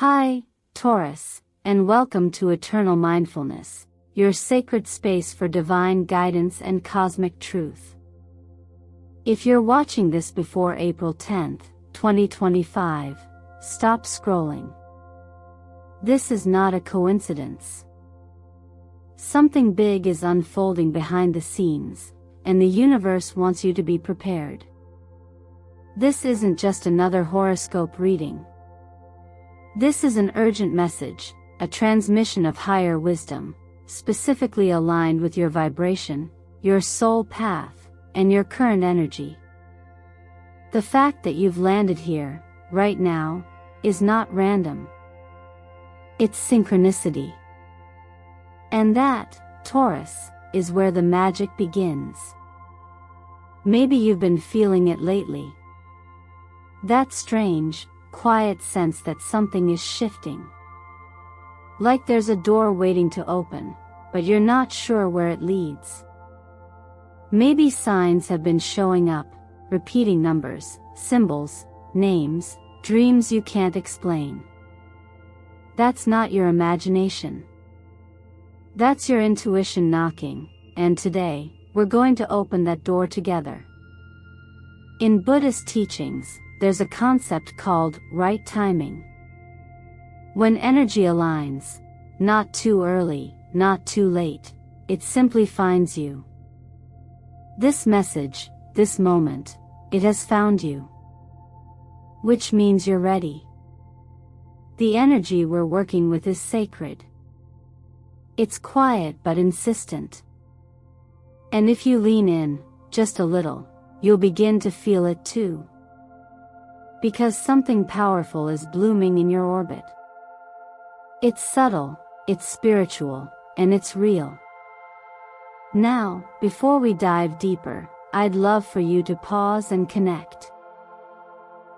Hi, Taurus, and welcome to Eternal Mindfulness, your sacred space for divine guidance and cosmic truth. If you're watching this before April 10th, 2025, stop scrolling. This is not a coincidence. Something big is unfolding behind the scenes, and the universe wants you to be prepared. This isn't just another horoscope reading. This is an urgent message, a transmission of higher wisdom, specifically aligned with your vibration, your soul path, and your current energy. The fact that you've landed here, right now, is not random. It's synchronicity. And that, Taurus, is where the magic begins. Maybe you've been feeling it lately. That strange, quiet sense that something is shifting. Like there's a door waiting to open, but you're not sure where it leads. Maybe signs have been showing up, repeating numbers, symbols, names, dreams you can't explain. That's not your imagination. That's your intuition knocking, and today, we're going to open that door together. In Buddhist teachings, there's a concept called right timing. When energy aligns, not too early, not too late, it simply finds you. This message, this moment, it has found you. Which means you're ready. The energy we're working with is sacred. It's quiet but insistent. And if you lean in, just a little, you'll begin to feel it too. Because something powerful is blooming in your orbit. It's subtle, it's spiritual, and it's real. Now, before we dive deeper, I'd love for you to pause and connect.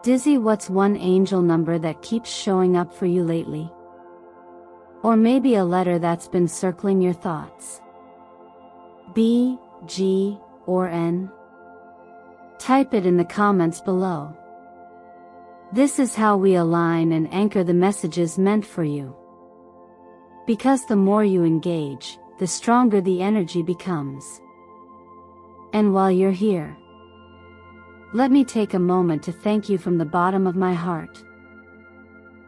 Dizzy, what's one angel number that keeps showing up for you lately? Or maybe a letter that's been circling your thoughts. B, G, or N? Type it in the comments below. This is how we align and anchor the messages meant for you. Because the more you engage, the stronger the energy becomes. And while you're here, let me take a moment to thank you from the bottom of my heart.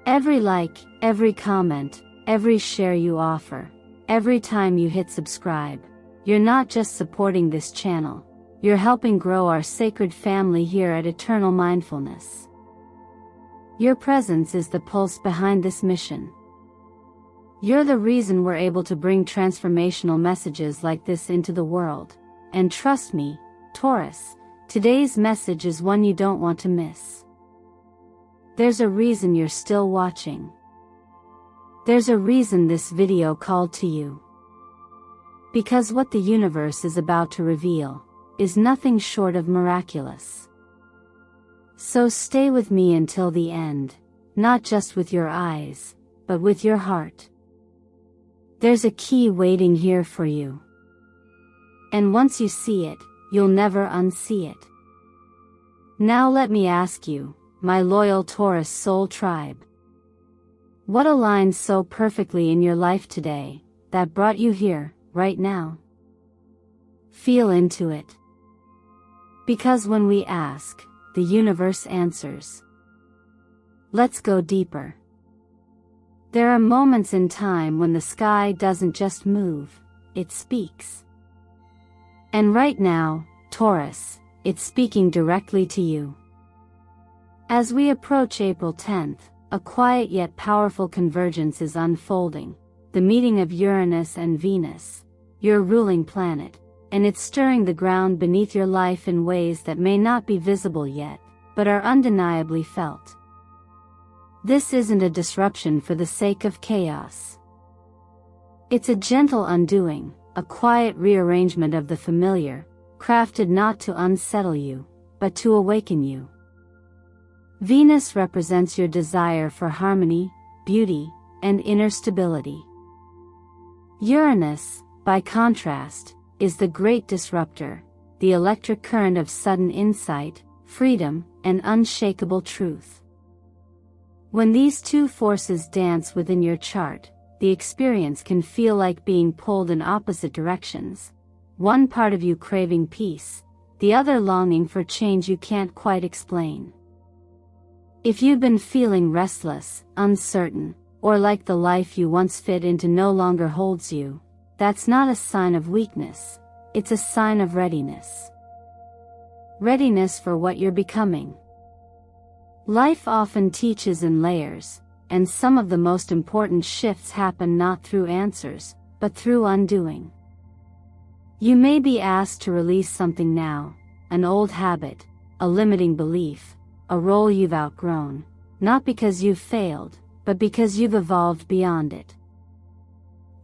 Every like, every comment, every share you offer, every time you hit subscribe, you're not just supporting this channel, you're helping grow our sacred family here at Eternal Mindfulness. Your presence is the pulse behind this mission. You're the reason we're able to bring transformational messages like this into the world. And trust me, Taurus, today's message is one you don't want to miss. There's a reason you're still watching. There's a reason this video called to you. Because what the universe is about to reveal is nothing short of miraculous. So stay with me until the end, not just with your eyes, but with your heart. There's a key waiting here for you. And once you see it, you'll never unsee it. Now let me ask you, my loyal Taurus soul tribe. What aligns so perfectly in your life today, that brought you here, right now? Feel into it. Because when we ask, the universe answers. Let's go deeper. There are moments in time when the sky doesn't just move, it speaks. And right now, Taurus, it's speaking directly to you. As we approach April 10th, a quiet yet powerful convergence is unfolding, the meeting of Uranus and Venus, your ruling planet, and it's stirring the ground beneath your life in ways that may not be visible yet, but are undeniably felt. This isn't a disruption for the sake of chaos. It's a gentle undoing, a quiet rearrangement of the familiar, crafted not to unsettle you, but to awaken you. Venus represents your desire for harmony, beauty, and inner stability. Uranus, by contrast, is the great disruptor, the electric current of sudden insight, freedom, and unshakable truth. When these two forces dance within your chart, the experience can feel like being pulled in opposite directions. One part of you craving peace, the other longing for change you can't quite explain. If you've been feeling restless, uncertain, or like the life you once fit into no longer holds you, that's not a sign of weakness, it's a sign of readiness. Readiness for what you're becoming. Life often teaches in layers, and some of the most important shifts happen not through answers, but through undoing. You may be asked to release something now, an old habit, a limiting belief, a role you've outgrown, not because you've failed, but because you've evolved beyond it.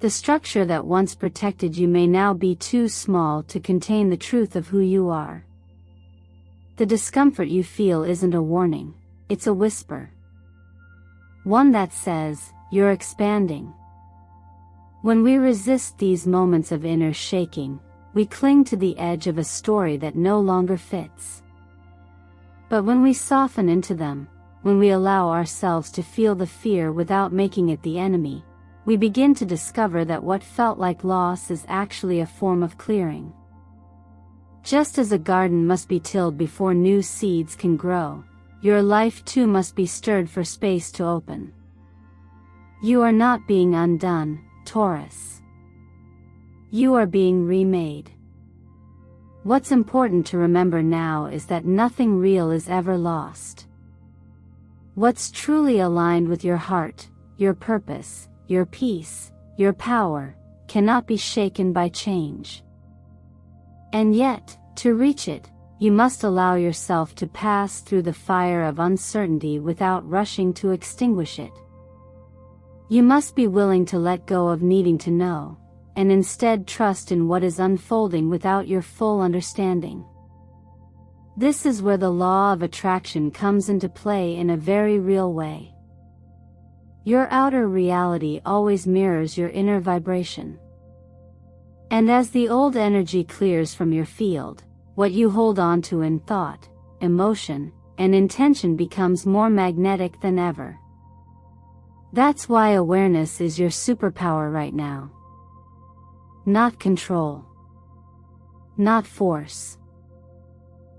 The structure that once protected you may now be too small to contain the truth of who you are. The discomfort you feel isn't a warning, it's a whisper. One that says, you're expanding. When we resist these moments of inner shaking, we cling to the edge of a story that no longer fits. But when we soften into them, when we allow ourselves to feel the fear without making it the enemy, we begin to discover that what felt like loss is actually a form of clearing. Just as a garden must be tilled before new seeds can grow, your life too must be stirred for space to open. You are not being undone, Taurus. You are being remade. What's important to remember now is that nothing real is ever lost. What's truly aligned with your heart, your purpose, your peace, your power, cannot be shaken by change. And yet, to reach it, you must allow yourself to pass through the fire of uncertainty without rushing to extinguish it. You must be willing to let go of needing to know, and instead trust in what is unfolding without your full understanding. This is where the law of attraction comes into play in a very real way. Your outer reality always mirrors your inner vibration. And as the old energy clears from your field, what you hold on to in thought, emotion, and intention becomes more magnetic than ever. That's why awareness is your superpower right now. Not control. Not force.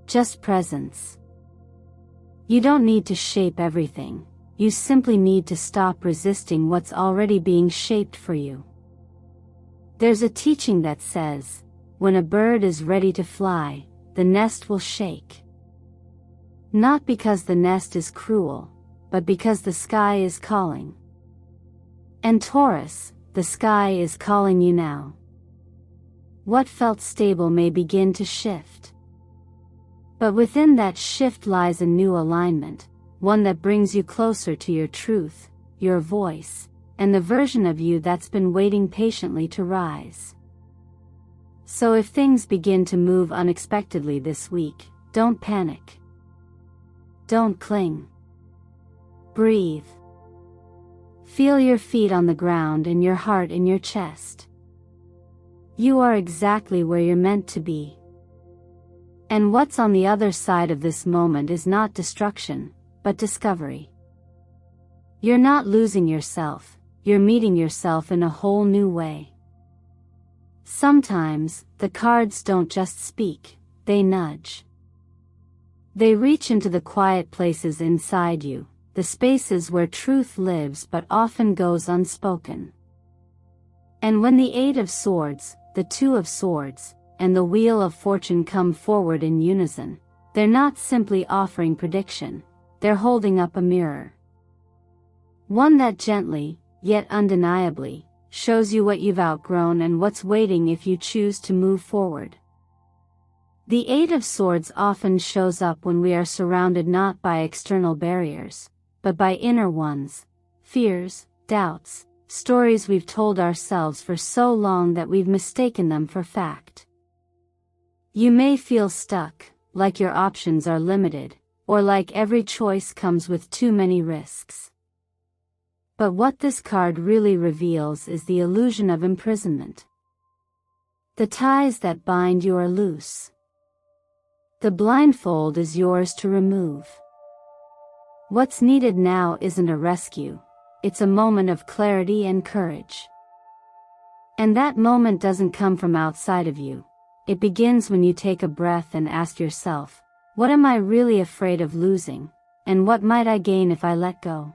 Just presence. You don't need to shape everything, you simply need to stop resisting what's already being shaped for you. There's a teaching that says, when a bird is ready to fly, the nest will shake. Not because the nest is cruel, but because the sky is calling. And Taurus, the sky is calling you now. What felt stable may begin to shift. But within that shift lies a new alignment, one that brings you closer to your truth, your voice, and the version of you that's been waiting patiently to rise. So if things begin to move unexpectedly this week, don't panic. Don't cling. Breathe. Feel your feet on the ground and your heart in your chest. You are exactly where you're meant to be. And what's on the other side of this moment is not destruction, but discovery. You're not losing yourself, you're meeting yourself in a whole new way. Sometimes, the cards don't just speak, they nudge. They reach into the quiet places inside you, the spaces where truth lives but often goes unspoken. And when the Eight of Swords, the Two of Swords, and the Wheel of Fortune come forward in unison, they're not simply offering prediction, they're holding up a mirror. One that gently, yet undeniably, shows you what you've outgrown and what's waiting if you choose to move forward. The Eight of Swords often shows up when we are surrounded not by external barriers, but by inner ones, fears, doubts, stories we've told ourselves for so long that we've mistaken them for fact. You may feel stuck, like your options are limited, or like every choice comes with too many risks. But what this card really reveals is the illusion of imprisonment. The ties that bind you are loose. The blindfold is yours to remove. What's needed now isn't a rescue, it's a moment of clarity and courage. And that moment doesn't come from outside of you. It begins when you take a breath and ask yourself, what am I really afraid of losing, and what might I gain if I let go?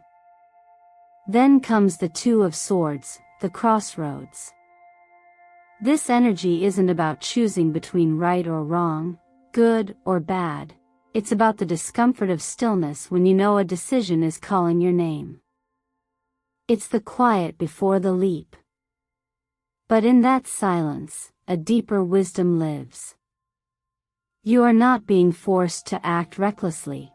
Then comes the Two of Swords, the crossroads. This energy isn't about choosing between right or wrong, good or bad. It's about the discomfort of stillness when you know a decision is calling your name. It's the quiet before the leap. But in that silence, a deeper wisdom lives. You are not being forced to act recklessly.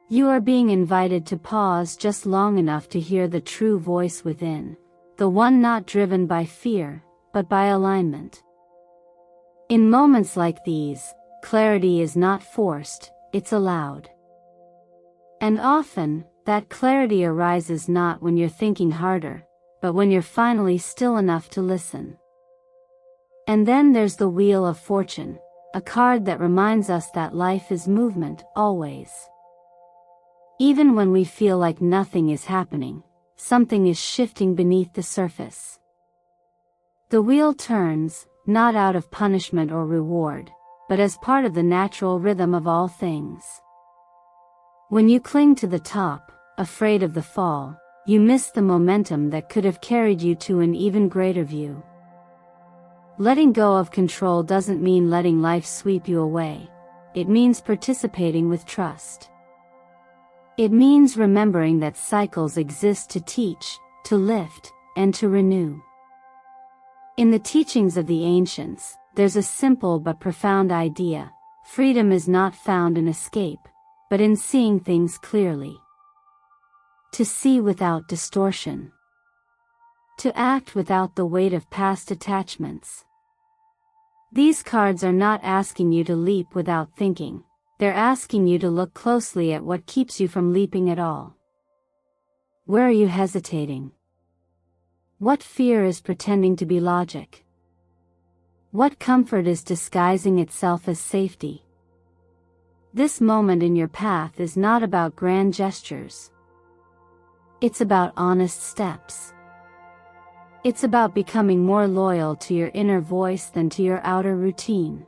You are being invited to pause just long enough to hear the true voice within, the one not driven by fear, but by alignment. In moments like these, clarity is not forced, it's allowed. And often, that clarity arises not when you're thinking harder, but when you're finally still enough to listen. And then there's the Wheel of Fortune, a card that reminds us that life is movement, always. Even when we feel like nothing is happening, something is shifting beneath the surface. The wheel turns, not out of punishment or reward, but as part of the natural rhythm of all things. When you cling to the top, afraid of the fall, you miss the momentum that could have carried you to an even greater view. Letting go of control doesn't mean letting life sweep you away. It means participating with trust. It means remembering that cycles exist to teach, to lift, and to renew. In the teachings of the ancients, there's a simple but profound idea: freedom is not found in escape, but in seeing things clearly. To see without distortion. To act without the weight of past attachments. These cards are not asking you to leap without thinking, they're asking you to look closely at what keeps you from leaping at all. Where are you hesitating? What fear is pretending to be logic? What comfort is disguising itself as safety? This moment in your path is not about grand gestures. It's about honest steps. It's about becoming more loyal to your inner voice than to your outer routine.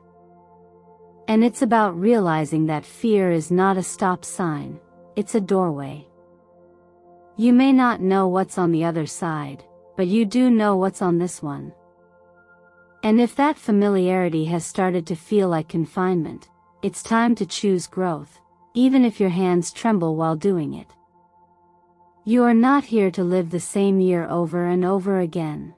And it's about realizing that fear is not a stop sign, it's a doorway. You may not know what's on the other side, but you do know what's on this one. And if that familiarity has started to feel like confinement, it's time to choose growth, even if your hands tremble while doing it. You are not here to live the same year over and over again.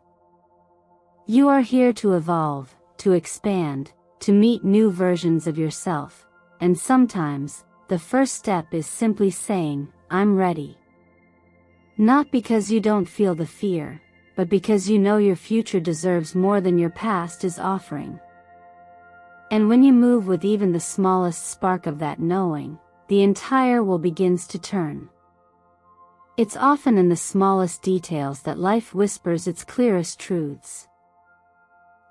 You are here to evolve, to expand, to meet new versions of yourself, and sometimes, the first step is simply saying, I'm ready. Not because you don't feel the fear, but because you know your future deserves more than your past is offering. And when you move with even the smallest spark of that knowing, the entire will begins to turn. It's often in the smallest details that life whispers its clearest truths.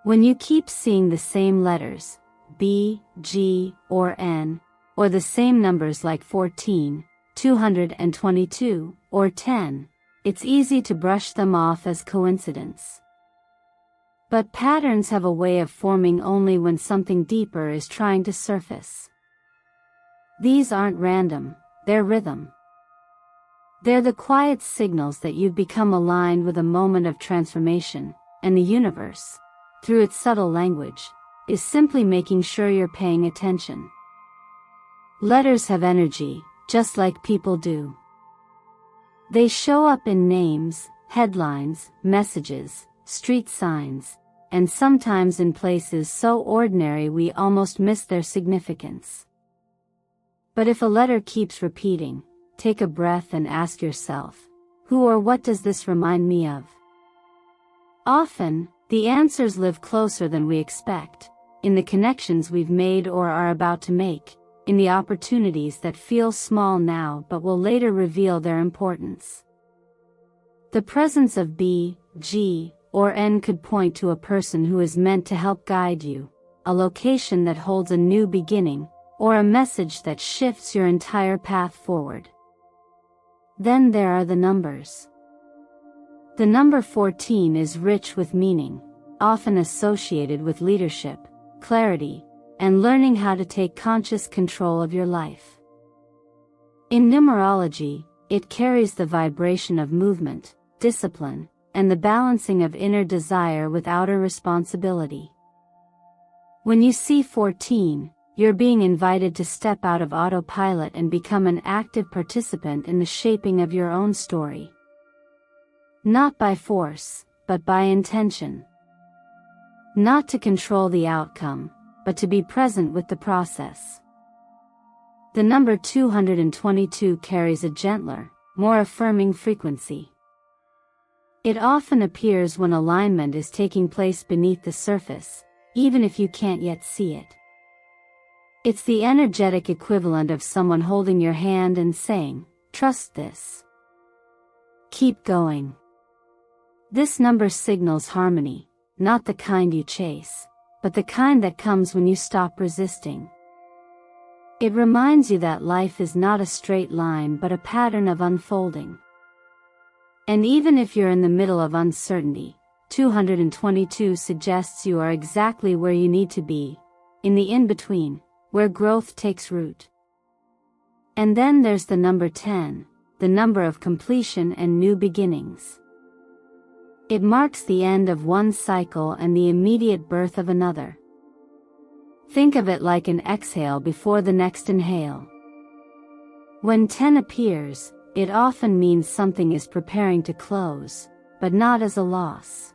When you keep seeing the same letters, B, G, or N, or the same numbers like 14, 222, or 10, it's easy to brush them off as coincidence. But patterns have a way of forming only when something deeper is trying to surface. These aren't random, they're rhythm. They're the quiet signals that you've become aligned with a moment of transformation, and the universe, through its subtle language, is simply making sure you're paying attention. Letters have energy, just like people do. They show up in names, headlines, messages, street signs, and sometimes in places so ordinary we almost miss their significance. But if a letter keeps repeating, take a breath and ask yourself, who or what does this remind me of? Often, the answers live closer than we expect, in the connections we've made or are about to make, in the opportunities that feel small now but will later reveal their importance. The presence of B, G, or N could point to a person who is meant to help guide you, a location that holds a new beginning, or a message that shifts your entire path forward. Then there are the numbers. The number 14 is rich with meaning, often associated with leadership, clarity, and learning how to take conscious control of your life. In numerology, it carries the vibration of movement, discipline, and the balancing of inner desire with outer responsibility. When you see 14, you're being invited to step out of autopilot and become an active participant in the shaping of your own story. Not by force, but by intention. Not to control the outcome, but to be present with the process. The number 222 carries a gentler, more affirming frequency. It often appears when alignment is taking place beneath the surface, even if you can't yet see it. It's the energetic equivalent of someone holding your hand and saying, "Trust this. Keep going." This number signals harmony, not the kind you chase, but the kind that comes when you stop resisting. It reminds you that life is not a straight line but a pattern of unfolding. And even if you're in the middle of uncertainty, 222 suggests you are exactly where you need to be, in the in-between, where growth takes root. And then there's the number 10, the number of completion and new beginnings. It marks the end of one cycle and the immediate birth of another. Think of it like an exhale before the next inhale. When 10 appears, it often means something is preparing to close, but not as a loss.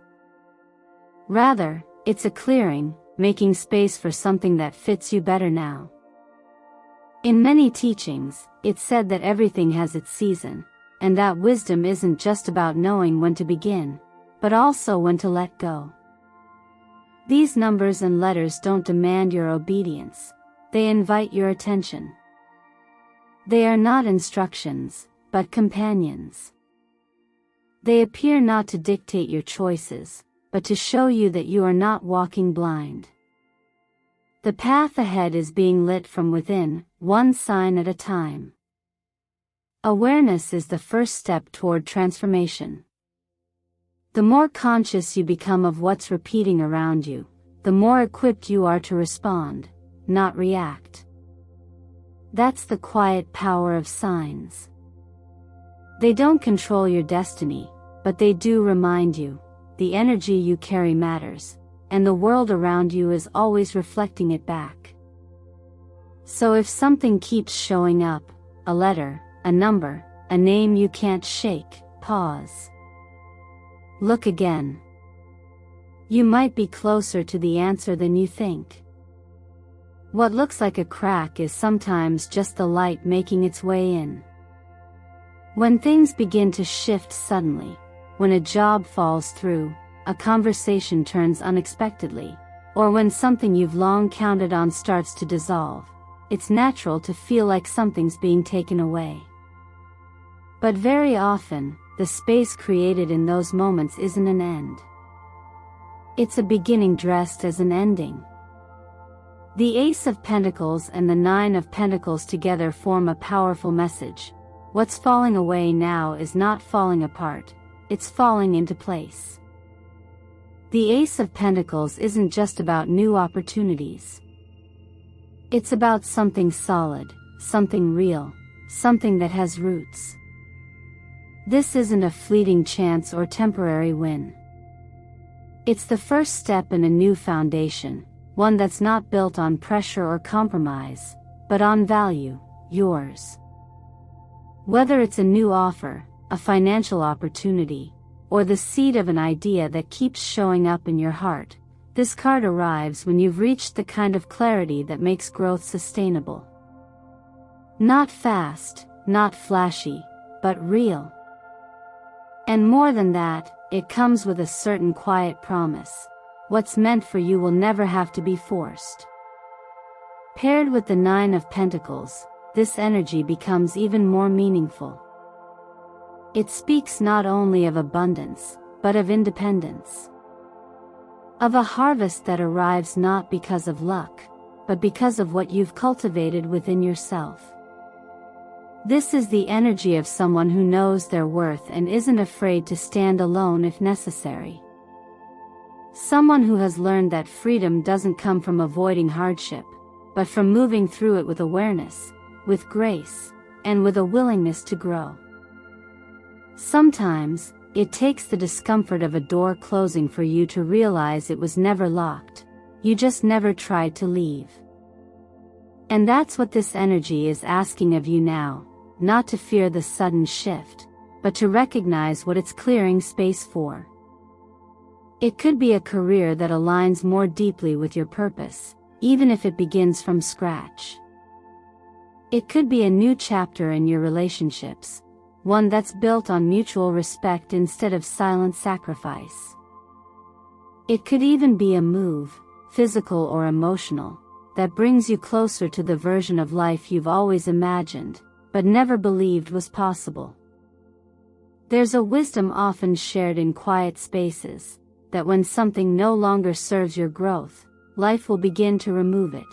Rather, it's a clearing, making space for something that fits you better now. In many teachings, it's said that everything has its season, and that wisdom isn't just about knowing when to begin, but also when to let go. These numbers and letters don't demand your obedience, they invite your attention. They are not instructions, but companions. They appear not to dictate your choices, but to show you that you are not walking blind. The path ahead is being lit from within, one sign at a time. Awareness is the first step toward transformation. The more conscious you become of what's repeating around you, the more equipped you are to respond, not react. That's the quiet power of signs. They don't control your destiny, but they do remind you, the energy you carry matters, and the world around you is always reflecting it back. So if something keeps showing up, a letter, a number, a name you can't shake, pause. Look again. You might be closer to the answer than you think. What looks like a crack is sometimes just the light making its way in. When things begin to shift suddenly, when a job falls through, a conversation turns unexpectedly, or when something you've long counted on starts to dissolve, it's natural to feel like something's being taken away. But very often, the space created in those moments isn't an end. It's a beginning dressed as an ending. The Ace of Pentacles and the Nine of Pentacles together form a powerful message. What's falling away now is not falling apart, it's falling into place. The Ace of Pentacles isn't just about new opportunities. It's about something solid, something real, something that has roots. This isn't a fleeting chance or temporary win. It's the first step in a new foundation, one that's not built on pressure or compromise, but on value, yours. Whether it's a new offer, a financial opportunity, or the seed of an idea that keeps showing up in your heart, this card arrives when you've reached the kind of clarity that makes growth sustainable. Not fast, not flashy, but real. And more than that, it comes with a certain quiet promise. What's meant for you will never have to be forced. Paired with the Nine of Pentacles, this energy becomes even more meaningful. It speaks not only of abundance, but of independence. Of a harvest that arrives not because of luck, but because of what you've cultivated within yourself. This is the energy of someone who knows their worth and isn't afraid to stand alone if necessary. Someone who has learned that freedom doesn't come from avoiding hardship, but from moving through it with awareness, with grace, and with a willingness to grow. Sometimes, it takes the discomfort of a door closing for you to realize it was never locked, you just never tried to leave. And that's what this energy is asking of you now, not to fear the sudden shift, but to recognize what it's clearing space for. It could be a career that aligns more deeply with your purpose, even if it begins from scratch. It could be a new chapter in your relationships, one that's built on mutual respect instead of silent sacrifice. It could even be a move, physical or emotional, that brings you closer to the version of life you've always imagined, but never believed was possible. There's a wisdom often shared in quiet spaces, that when something no longer serves your growth, life will begin to remove it.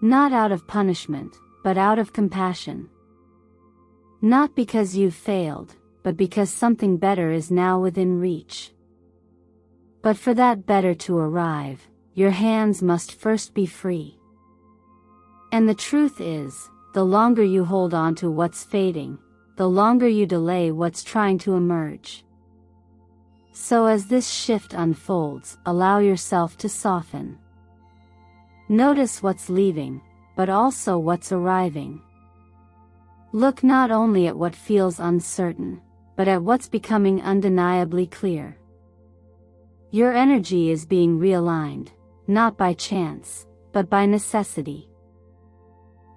Not out of punishment, but out of compassion. Not because you've failed, but because something better is now within reach. But for that better to arrive, your hands must first be free. And the truth is, the longer you hold on to what's fading, the longer you delay what's trying to emerge. So as this shift unfolds, allow yourself to soften. Notice what's leaving, but also what's arriving. Look not only at what feels uncertain, but at what's becoming undeniably clear. Your energy is being realigned, not by chance, but by necessity.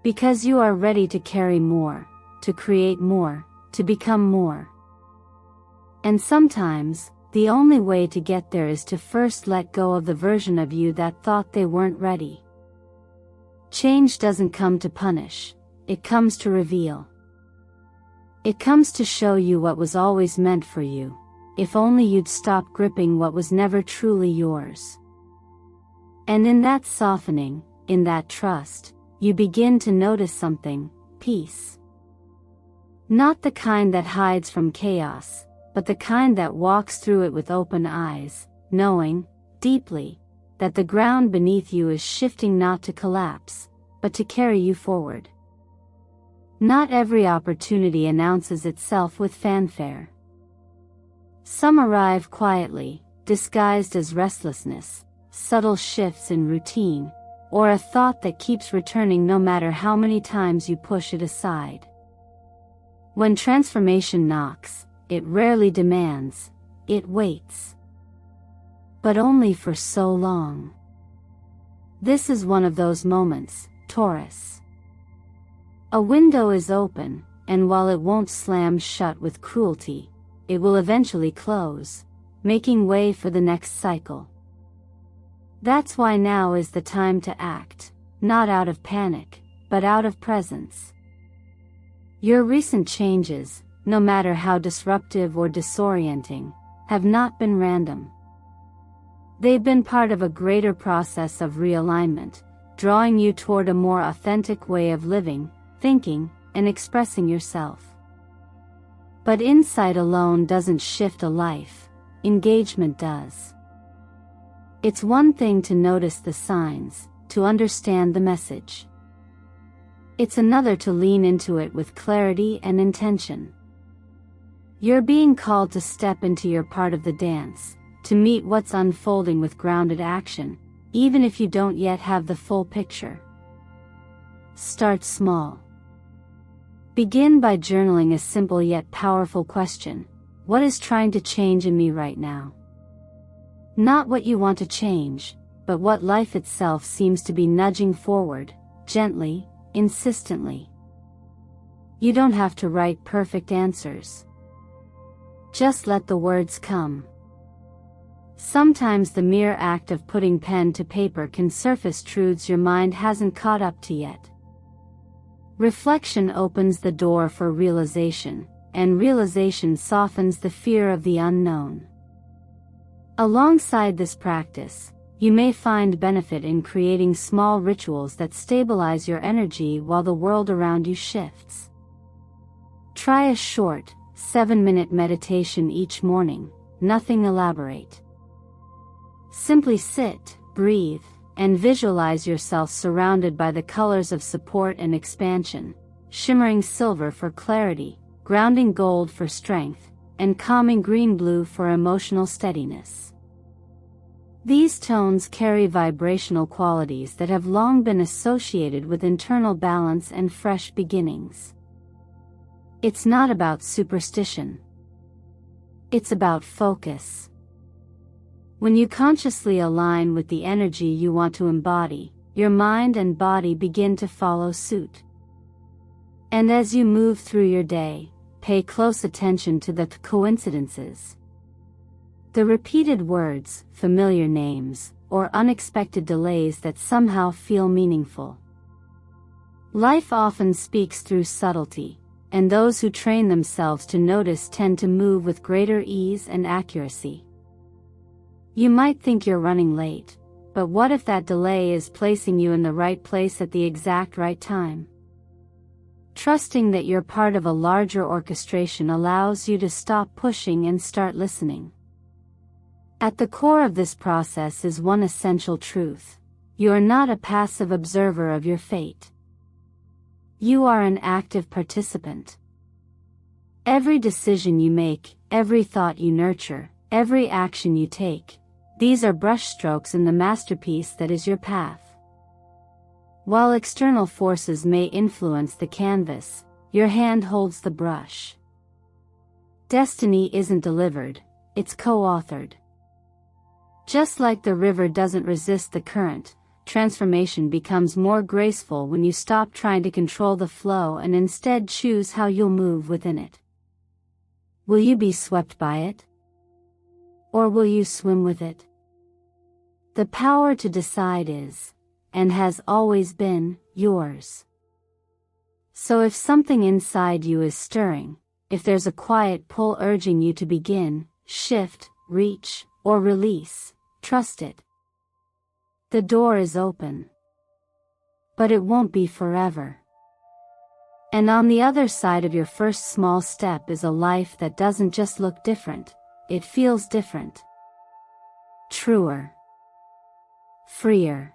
Because you are ready to carry more, to create more, to become more. And sometimes, the only way to get there is to first let go of the version of you that thought they weren't ready. Change doesn't come to punish, it comes to reveal. It comes to show you what was always meant for you, if only you'd stop gripping what was never truly yours. And in that softening, in that trust, you begin to notice something, peace. Not the kind that hides from chaos, but the kind that walks through it with open eyes, knowing, deeply, that the ground beneath you is shifting not to collapse, but to carry you forward. Not every opportunity announces itself with fanfare. Some arrive quietly, disguised as restlessness, subtle shifts in routine, or a thought that keeps returning no matter how many times you push it aside. When transformation knocks, it rarely demands, it waits. But only for so long. This is one of those moments, Taurus. A window is open, and while it won't slam shut with cruelty, it will eventually close, making way for the next cycle. That's why now is the time to act, not out of panic, but out of presence. Your recent changes, no matter how disruptive or disorienting, have not been random. They've been part of a greater process of realignment, drawing you toward a more authentic way of living, thinking, and expressing yourself. But insight alone doesn't shift a life, engagement does. It's one thing to notice the signs, to understand the message. It's another to lean into it with clarity and intention. You're being called to step into your part of the dance, to meet what's unfolding with grounded action, even if you don't yet have the full picture. Start small. Begin by journaling a simple yet powerful question: what is trying to change in me right now? Not what you want to change, but what life itself seems to be nudging forward, gently, insistently. You don't have to write perfect answers. Just let the words come. Sometimes the mere act of putting pen to paper can surface truths your mind hasn't caught up to yet. Reflection opens the door for realization, and realization softens the fear of the unknown. Alongside this practice, You may find benefit in creating small rituals that stabilize your energy while the world around you shifts. Try a short, 7-minute meditation each morning, nothing elaborate. Simply sit, breathe, and visualize yourself surrounded by the colors of support and expansion, shimmering silver for clarity, grounding gold for strength, and calming green-blue for emotional steadiness. These tones carry vibrational qualities that have long been associated with internal balance and fresh beginnings. It's not about superstition. It's about focus. When you consciously align with the energy you want to embody, your mind and body begin to follow suit. And as you move through your day, pay close attention to the coincidences. The repeated words, familiar names, or unexpected delays that somehow feel meaningful. Life often speaks through subtlety, and those who train themselves to notice tend to move with greater ease and accuracy. You might think you're running late, but what if that delay is placing you in the right place at the exact right time? Trusting that you're part of a larger orchestration allows you to stop pushing and start listening. At the core of this process is one essential truth: you are not a passive observer of your fate. You are an active participant. Every decision you make, every thought you nurture, every action you take, these are brushstrokes in the masterpiece that is your path. While external forces may influence the canvas, your hand holds the brush. Destiny isn't delivered, it's co-authored. Just like the river doesn't resist the current, transformation becomes more graceful when you stop trying to control the flow and instead choose how you'll move within it. Will you be swept by it? Or will you swim with it? The power to decide is, and has always been, yours. So if something inside you is stirring, if there's a quiet pull urging you to begin, shift, reach, or release, trust it. The door is open. But it won't be forever. And on the other side of your first small step is a life that doesn't just look different, it feels different. Truer. Freer.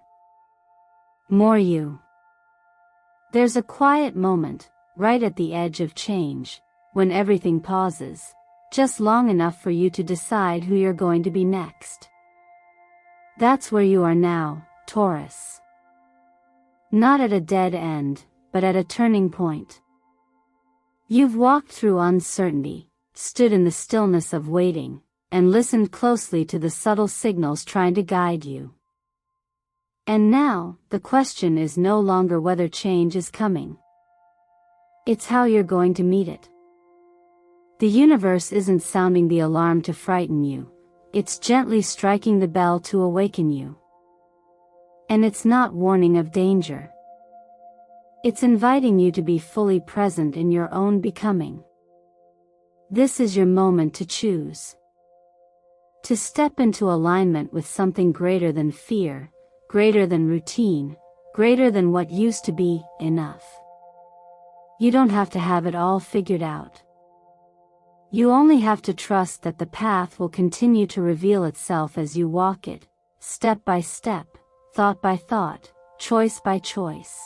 More you. There's a quiet moment, right at the edge of change, when everything pauses, just long enough for you to decide who you're going to be next. That's where you are now, Taurus. Not at a dead end, but at a turning point. You've walked through uncertainty, stood in the stillness of waiting, and listened closely to the subtle signals trying to guide you. And now, the question is no longer whether change is coming. It's how you're going to meet it. The universe isn't sounding the alarm to frighten you. It's gently striking the bell to awaken you. And it's not warning of danger. It's inviting you to be fully present in your own becoming. This is your moment to choose. To step into alignment with something greater than fear, greater than routine, greater than what used to be enough. You don't have to have it all figured out. You only have to trust that the path will continue to reveal itself as you walk it, step by step, thought by thought, choice by choice.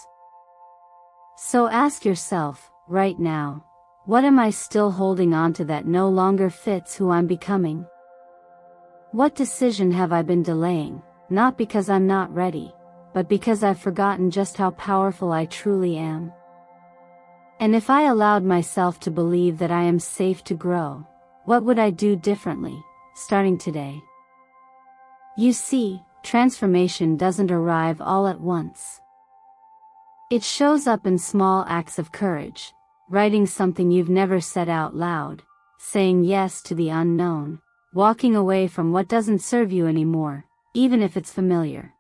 So ask yourself, right now, what am I still holding on to that no longer fits who I'm becoming? What decision have I been delaying, not because I'm not ready, but because I've forgotten just how powerful I truly am? And if I allowed myself to believe that I am safe to grow, what would I do differently, starting today? You see, transformation doesn't arrive all at once. It shows up in small acts of courage, writing something you've never said out loud, saying yes to the unknown, walking away from what doesn't serve you anymore, even if it's familiar.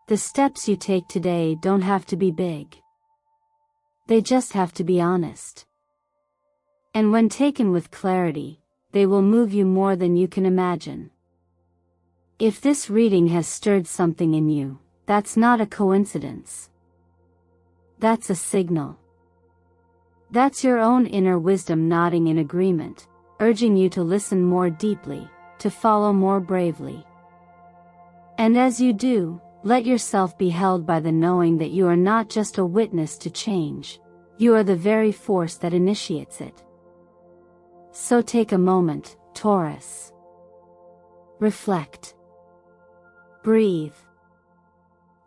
The steps you take today don't have to be big. They just have to be honest. And when taken with clarity, they will move you more than you can imagine. If this reading has stirred something in you, that's not a coincidence. That's a signal. That's your own inner wisdom nodding in agreement, urging you to listen more deeply, to follow more bravely. And as you do, let yourself be held by the knowing that you are not just a witness to change, you are the very force that initiates it. So take a moment, Taurus. Reflect. Breathe.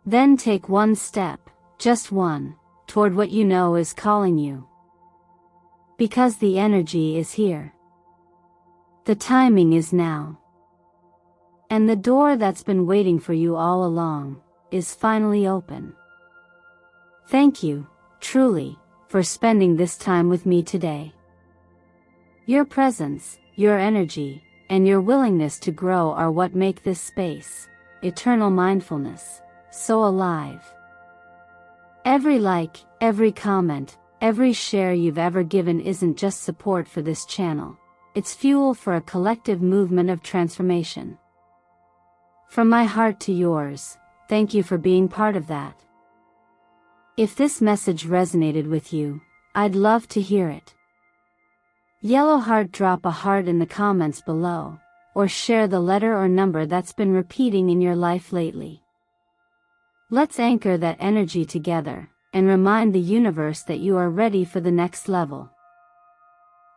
Then take one step, just one, toward what you know is calling you. Because the energy is here. The timing is now. And the door that's been waiting for you all along is finally open. Thank you, truly, for spending this time with me today. Your presence, your energy, and your willingness to grow are what make this space, eternal mindfulness, so alive. Every like, every comment, every share you've ever given isn't just support for this channel, it's fuel for a collective movement of transformation. From my heart to yours, thank you for being part of that. If this message resonated with you, I'd love to hear it. Yellow heart, drop a heart in the comments below, or share the letter or number that's been repeating in your life lately. Let's anchor that energy together, and remind the universe that you are ready for the next level.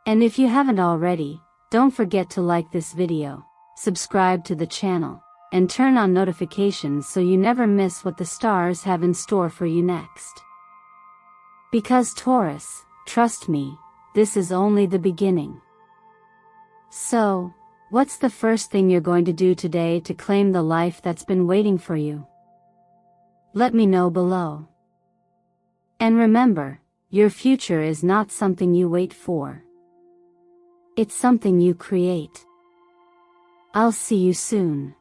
And if you haven't already, don't forget to like this video, subscribe to the channel, and turn on notifications so you never miss what the stars have in store for you next. Because Taurus, trust me, this is only the beginning. So, what's the first thing you're going to do today to claim the life that's been waiting for you? Let me know below. And remember, your future is not something you wait for. It's something you create. I'll see you soon.